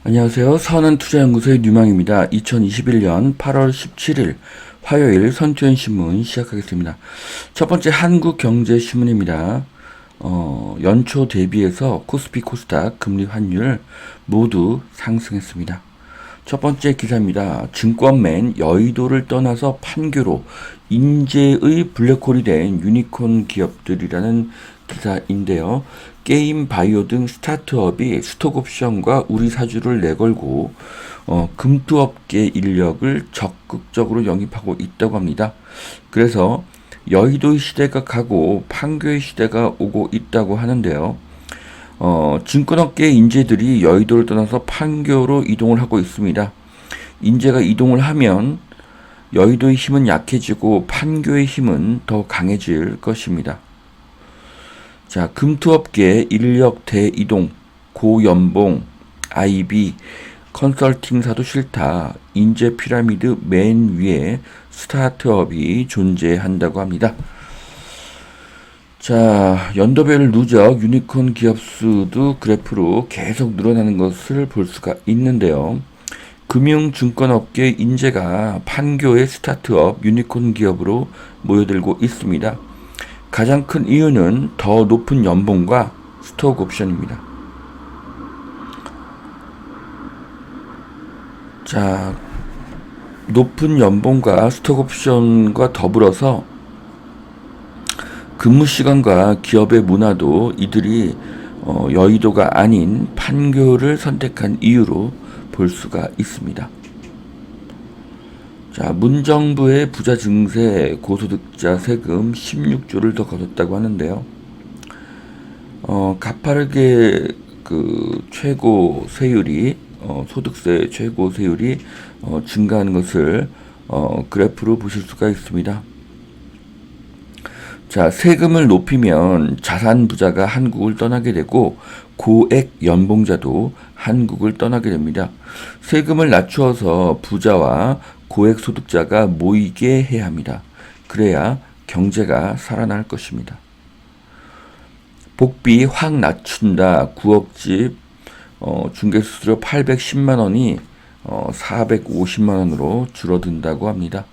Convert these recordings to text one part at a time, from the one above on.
안녕하세요. 선한투자연구소의 뉴망입니다. 2021년 8월 17일 화요일 선투연신문 시작하겠습니다. 첫 번째 한국경제신문입니다. 연초 대비해서 코스피 코스닥 금리 환율 모두 상승했습니다. 첫 번째 기사입니다. 증권맨 여의도를 떠나서 판교로 인재의 블랙홀이 된 유니콘 기업들이라는 기사인데요. 게임, 바이오 등 스타트업이 스톡옵션과 우리 사주를 내걸고 금투업계 인력을 적극적으로 영입하고 있다고 합니다. 그래서 여의도의 시대가 가고 판교의 시대가 오고 있다고 하는데요. 증권업계 인재들이 여의도를 떠나서 판교로 이동을 하고 있습니다. 인재가 이동을 하면 여의도의 힘은 약해지고 판교의 힘은 더 강해질 것입니다. 자, 금투업계 인력 대이동, 고연봉, IB, 컨설팅사도 싫다. 인재 피라미드 맨 위에 스타트업이 존재한다고 합니다. 자, 연도별 누적 유니콘 기업 수도 그래프로 계속 늘어나는 것을 볼 수가 있는데요. 금융증권업계 인재가 판교의 스타트업 유니콘 기업으로 모여들고 있습니다. 가장 큰 이유는 더 높은 연봉과 스톡 옵션입니다. 자, 높은 연봉과 스톡 옵션과 더불어서 근무 시간과 기업의 문화도 이들이 여의도가 아닌 판교를 선택한 이유로 볼 수가 있습니다. 자, 문정부의 부자 증세 고소득자 세금 16조를 더 거뒀다고 하는데요. 가파르게 그 최고 세율이 소득세 최고 세율이 증가하는 것을 그래프로 보실 수가 있습니다. 자, 세금을 높이면 자산 부자가 한국을 떠나게 되고 고액 연봉자도 한국을 떠나게 됩니다. 세금을 낮추어서 부자와 고액 소득자가 모이게 해야 합니다. 그래야 경제가 살아날 것입니다. 복비 확 낮춘다. 9억집 중개수수료 810만 원이 450만 원으로 줄어든다고 합니다.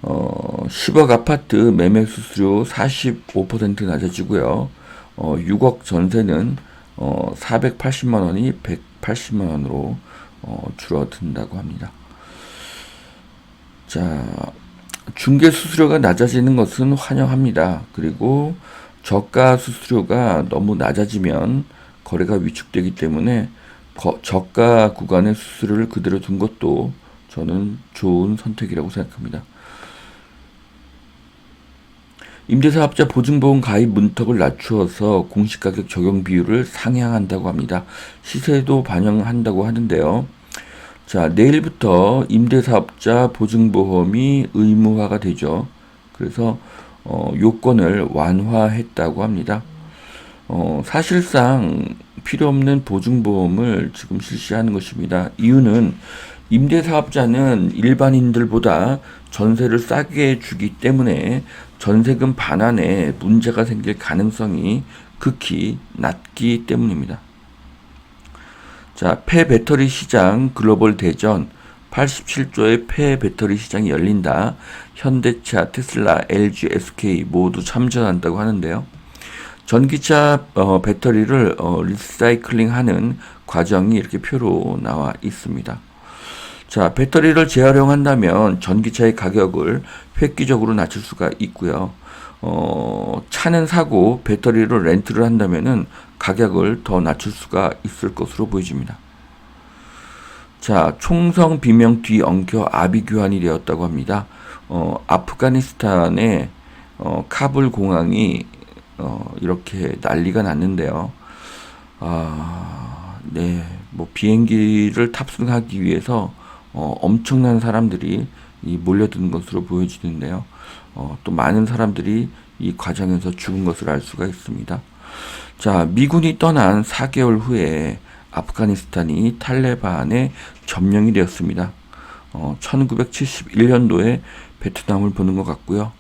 10억 아파트 매매 수수료 45% 낮아지고요. 6억 전세는 480만 원이 180만 원으로 줄어든다고 합니다. 자, 중개 수수료가 낮아지는 것은 환영합니다. 그리고 저가 수수료가 너무 낮아지면 거래가 위축되기 때문에 저가 구간의 수수료를 그대로 둔 것도 저는 좋은 선택이라고 생각합니다. 임대사업자 보증보험 가입 문턱을 낮추어서 공시가격 적용 비율을 상향한다고 합니다. 시세도 반영한다고 하는데요. 자, 내일부터 임대사업자 보증보험이 의무화가 되죠. 그래서 요건을 완화했다고 합니다. 사실상 필요 없는 보증보험을 지금 실시하는 것입니다. 이유는 임대사업자는 일반인들보다 전세를 싸게 주기 때문에 전세금 반환에 문제가 생길 가능성이 극히 낮기 때문입니다. 자, 폐배터리 시장 글로벌 대전 87조의 폐배터리 시장이 열린다. 현대차, 테슬라, LG, SK 모두 참전한다고 하는데요. 전기차 배터리를 리사이클링하는 과정이 이렇게 표로 나와 있습니다. 자, 배터리를 재활용한다면 전기차의 가격을 획기적으로 낮출 수가 있고요. 차는 사고 배터리를 렌트를 한다면은 가격을 더 낮출 수가 있을 것으로 보여집니다. 자, 총성 비명 뒤 엉켜 아비 교환이 되었다고 합니다. 아프가니스탄의 카불 공항이 이렇게 난리가 났는데요. 네, 뭐 비행기를 탑승하기 위해서 엄청난 사람들이 몰려드는 것으로 보여지는데요. 또 많은 사람들이 이 과정에서 죽은 것을 알 수가 있습니다. 자, 미군이 떠난 4개월 후에 아프가니스탄이 탈레반에 점령이 되었습니다. 1971년도에 베트남을 보는 것 같고요.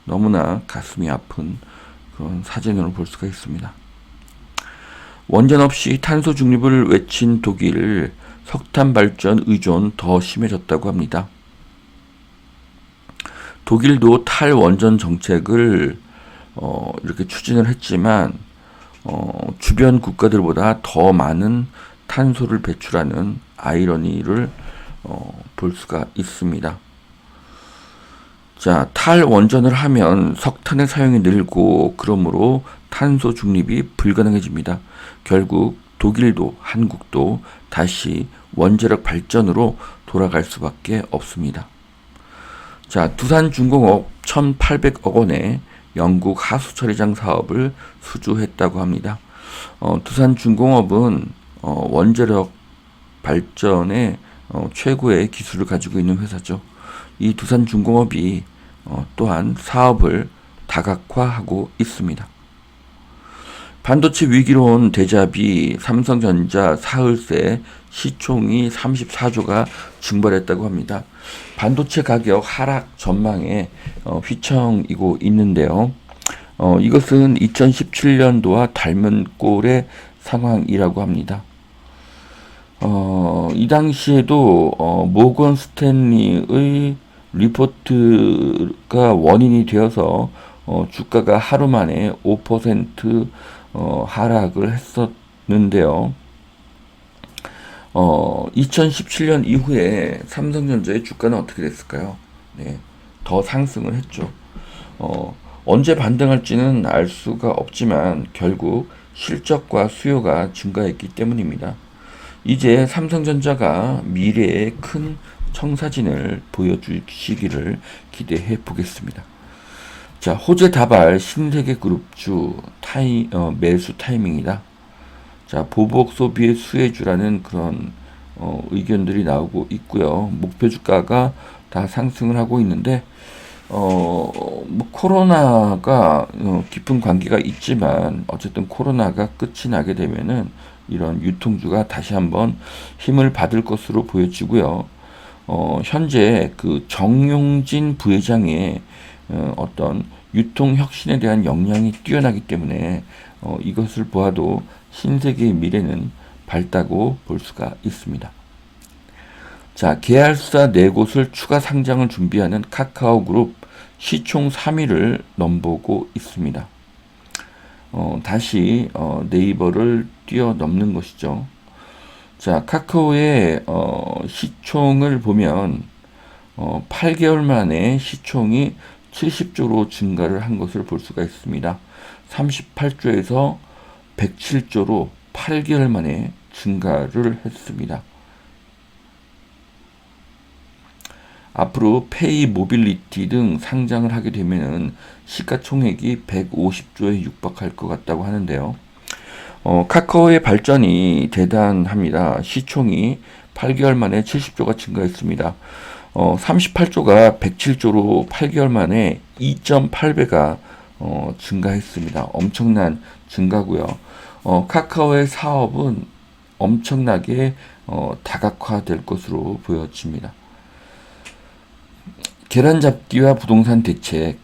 너무나 가슴이 아픈 그런 사진으로 볼 수가 있습니다. 원전 없이 탄소 중립을 외친 독일, 석탄 발전 의존 더 심해졌다고 합니다. 독일도 탈원전 정책을 이렇게 추진을 했지만 주변 국가들보다 더 많은 탄소를 배출하는 아이러니를 볼 수가 있습니다. 자, 탈원전을 하면 석탄의 사용이 늘고 그러므로 탄소 중립이 불가능해집니다. 결국 독일도 한국도 다시 원자력 발전으로 돌아갈 수밖에 없습니다. 자, 두산중공업 1,800억 원의 영국 하수처리장 사업을 수주했다고 합니다. 두산중공업은 원자력 발전에 최고의 기술을 가지고 있는 회사죠. 이 두산중공업이 또한 사업을 다각화하고 있습니다. 반도체 위기로 온 대자비 삼성전자 사흘새 시총이 34조가 증발했다고 합니다. 반도체 가격 하락 전망에 휘청이고 있는데요. 이것은 2017년도와 닮은 꼴의 상황이라고 합니다. 이 당시에도 모건 스탠리의 리포트가 원인이 되어서 주가가 하루 만에 5% 하락을 했었는데요. 2017년 이후에 삼성전자의 주가는 어떻게 됐을까요? 네, 더 상승을 했죠. 언제 반등할지는 알 수가 없지만 결국 실적과 수요가 증가했기 때문입니다. 이제 삼성전자가 미래의 큰 청사진을 보여주시기를 기대해 보겠습니다. 자, 호재다발 신세계그룹주 매수 타이밍이다. 자, 보복 소비의 수혜주라는 그런 의견들이 나오고 있고요. 목표 주가가 다 상승을 하고 있는데 뭐 코로나가 깊은 관계가 있지만 어쨌든 코로나가 끝이 나게 되면은 이런 유통주가 다시 한번 힘을 받을 것으로 보여지고요. 현재 그 정용진 부회장의 어떤 유통 혁신에 대한 역량이 뛰어나기 때문에 이것을 보아도 신세계의 미래는 밝다고 볼 수가 있습니다. 자, 계열사 4곳을 추가 상장을 준비하는 카카오그룹 시총 3위를 넘보고 있습니다. 다시 네이버를 뛰어넘는 것이죠. 자, 카카오의 시총을 보면 8개월 만에 시총이 70조로 증가를 한 것을 볼 수가 있습니다. 38조에서 107조로 8개월 만에 증가를 했습니다. 앞으로 페이 모빌리티 등 상장을 하게 되면은 시가총액이 150조에 육박할 것 같다고 하는데요. 카카오의 발전이 대단합니다. 시총이 8개월 만에 70조가 증가했습니다. 38조가 107조로 8개월 만에 2.8배가 증가했습니다. 엄청난 증가고요. 카카오의 사업은 엄청나게 다각화될 것으로 보여집니다. 계란잡기와 부동산 대책.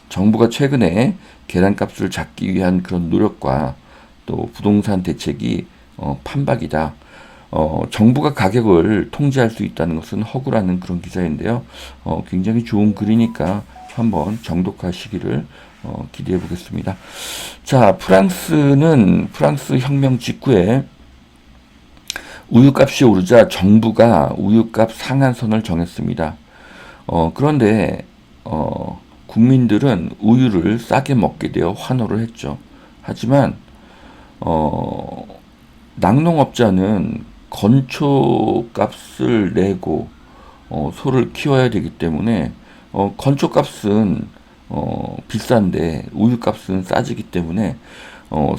정부가 최근에 계란값을 잡기 위한 그런 노력과 또 부동산 대책이 판박이다. 정부가 가격을 통제할 수 있다는 것은 허구라는 그런 기사인데요. 굉장히 좋은 글이니까 한번 정독하시기를 기대해 보겠습니다. 자, 프랑스 혁명 직후에 우유값이 오르자 정부가 우유값 상한선을 정했습니다. 그런데 국민들은 우유를 싸게 먹게 되어 환호를 했죠. 하지만 낙농업자는 건초값을 내고 소를 키워야 되기 때문에 건초값은 비싼데 우유값은 싸지기 때문에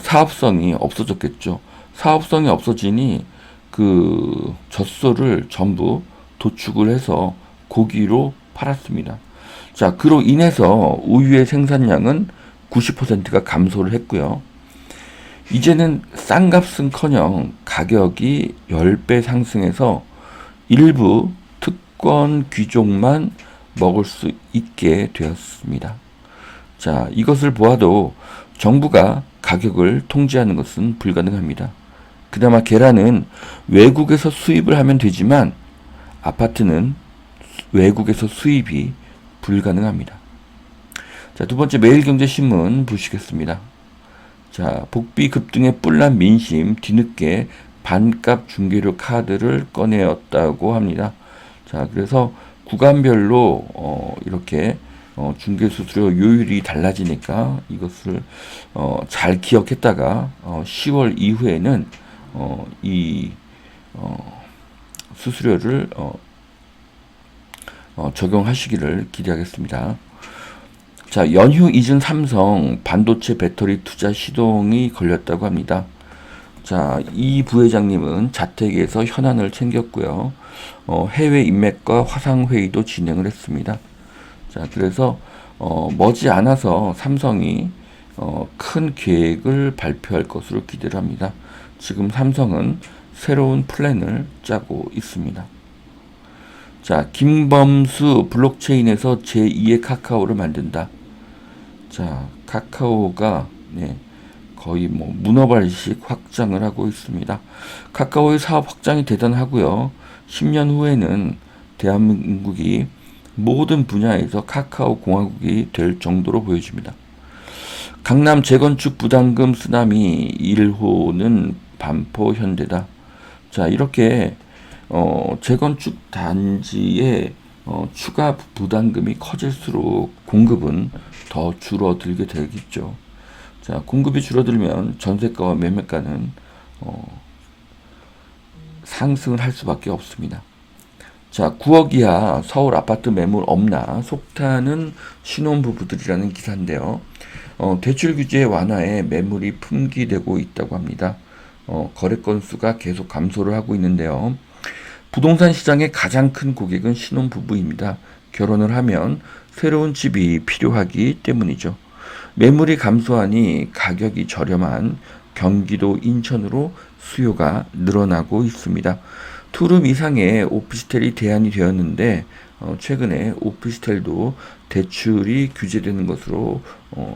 사업성이 없어졌겠죠. 사업성이 없어지니 그 젖소를 전부 도축을 해서 고기로 팔았습니다. 자, 그로 인해서 우유의 생산량은 90%가 감소를 했고요. 이제는 싼 값은커녕 가격이 10배 상승해서 일부 특권 귀족만 먹을 수 있게 되었습니다. 자, 이것을 보아도 정부가 가격을 통제하는 것은 불가능합니다. 그나마 계란은 외국에서 수입을 하면 되지만 아파트는 외국에서 수입이 불가능합니다. 자, 두 번째 매일경제신문 보시겠습니다. 자, 복비 급등에 뿔난 민심 뒤늦게 반값 중개료 카드를 꺼내었다고 합니다. 자, 그래서 구간별로 이렇게 중개수수료 요율이 달라지니까 이것을 잘 기억했다가 10월 이후에는 이 수수료를 적용하시기를 기대하겠습니다. 자, 연휴 잊은 삼성 반도체 배터리 투자 시동이 걸렸다고 합니다. 자, 이 부회장님은 자택에서 현안을 챙겼고요. 해외 인맥과 화상회의도 진행을 했습니다. 자, 그래서 머지않아서 삼성이 큰 계획을 발표할 것으로 기대를 합니다. 지금 삼성은 새로운 플랜을 짜고 있습니다. 자, 김범수 블록체인에서 제2의 카카오를 만든다. 자, 카카오가 거의 문어발식 확장을 하고 있습니다. 카카오의 사업 확장이 대단하고요. 10년 후에는 대한민국이 모든 분야에서 카카오 공화국이 될 정도로 보여집니다. 강남 재건축 부담금 쓰나미 1호는 반포 현대다. 자, 이렇게 재건축 단지에 추가 부담금이 커질수록 공급은 더 줄어들게 되겠죠. 자, 공급이 줄어들면 전세가와 매매가는 상승을 할 수밖에 없습니다. 자, 9억 이하 서울 아파트 매물 없나 속타는 신혼부부들이라는 기사인데요. 대출 규제 완화에 매물이 품귀되고 있다고 합니다. 거래 건수가 계속 감소를 하고 있는데요. 부동산 시장의 가장 큰 고객은 신혼부부입니다. 결혼을 하면 새로운 집이 필요하기 때문이죠. 매물이 감소하니 가격이 저렴한 경기도 인천으로 수요가 늘어나고 있습니다. 투룸 이상의 오피스텔이 대안이 되었는데 최근에 오피스텔도 대출이 규제되는 것으로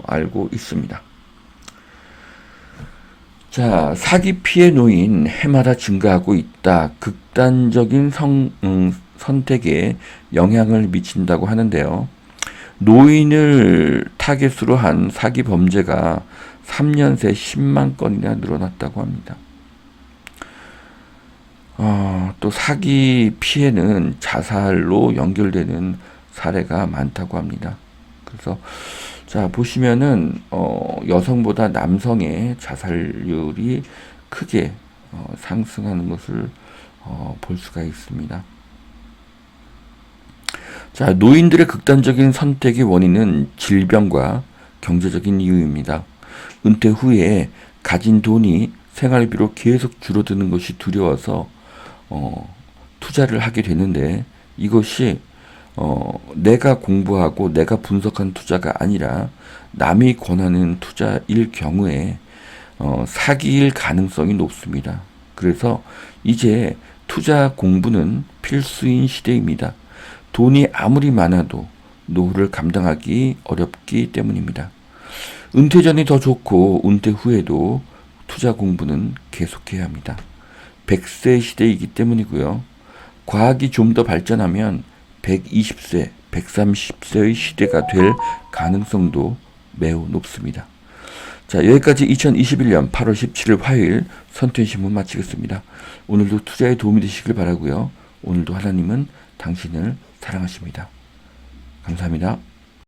알고 있습니다. 자, 사기 피해 노인 해마다 증가하고 있다. 극단적인 선택에 영향을 미친다고 하는데요. 노인을 타겟으로 한 사기 범죄가 3년 새 10만 건이나 늘어났다고 합니다. 또 사기 피해는 자살로 연결되는 사례가 많다고 합니다. 그래서 자, 보시면은 여성보다 남성의 자살률이 크게 상승하는 것을 볼 수가 있습니다. 자, 노인들의 극단적인 선택의 원인은 질병과 경제적인 이유입니다. 은퇴 후에 가진 돈이 생활비로 계속 줄어드는 것이 두려워서 투자를 하게 되는데 이것이 내가 공부하고 내가 분석한 투자가 아니라 남이 권하는 투자일 경우에 사기일 가능성이 높습니다. 그래서 이제 투자 공부는 필수인 시대입니다. 돈이 아무리 많아도 노후를 감당하기 어렵기 때문입니다. 은퇴 전이 더 좋고 은퇴 후에도 투자 공부는 계속해야 합니다. 100세 시대이기 때문이고요. 과학이 좀 더 발전하면 120세, 130세의 시대가 될 가능성도 매우 높습니다. 자, 여기까지 2021년 8월 17일 화요일 선투신문 마치겠습니다. 오늘도 투자에 도움이 되시길 바라고요. 오늘도 하나님은 당신을 사랑하십니다. 감사합니다.